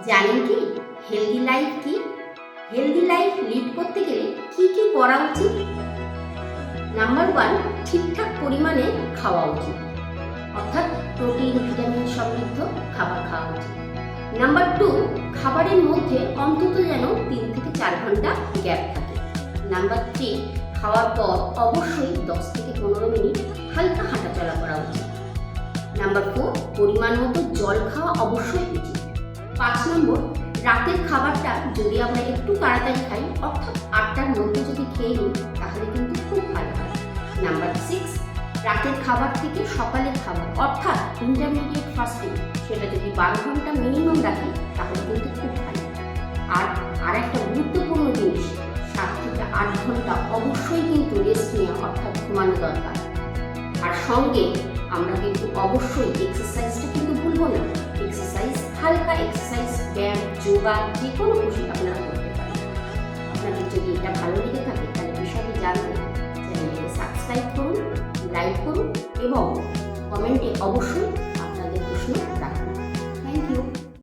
জানেন কি healthy life কি? হেলদি লাইফ লিড করতে গেলে কি কি করা উচিত? নাম্বার 1, ঠিকঠাক পরিমাণে খাওয়া উচিত, অর্থাৎ প্রোটিন ভিটামিন সমৃদ্ধ খাবার খাওয়া উচিত। নাম্বার 2, খাবারের মধ্যে অন্তত যেন 3 থেকে 4 ঘন্টা গ্যাপ থাকে। নাম্বার 3, খাওয়ার পর অবশ্যই 10 থেকে 15 মিনিট হালকা হাঁটাচলা করা উচিত। নাম্বার 4, পরিমাণ মতো জল খাওয়া অবশ্যই উচিত। 5 নম্বর, রাতের খাবারটা যদি আমরা একটু তাড়াতাড়ি খাই, অর্থাৎ 8টার মধ্যে যদি খেয়ে নিই, তাহলে কিন্তু খুব ভালো হয়। নাম্বার 6, রাতের খাবার থেকে সকালের খাবার অর্থাৎ ইন্টারমিডিয়েট ফাস্টিং সেটা যদি 12 ঘন্টা মিনিমাম রাখি, তাহলে কিন্তু খুব ভালো। আর একটা গুরুত্বপূর্ণ জিনিস, 7 থেকে 8 ঘন্টা অবশ্যই কিন্তু রেস্ট নেওয়া অর্থাৎ ঘুমানো দরকার। আর সঙ্গে আমরা কিন্তু অবশ্যই এক্সারসাইজটা কিন্তু ভুলবো না। এক্সারসাইজ, হালকা এক্সারসাইজ, ব্যায়াম, যোগা, যে কোনো কিছু আপনারা করতে পারেন। আপনাদের যদি এটা ভালো লেগে থাকে, তাহলে বিষয়টি জানতে চ্যানেলটিকে সাবস্ক্রাইব করুন, লাইক করুন এবং কমেন্টে অবশ্যই আপনাদের প্রশ্ন রাখুন। Thank you.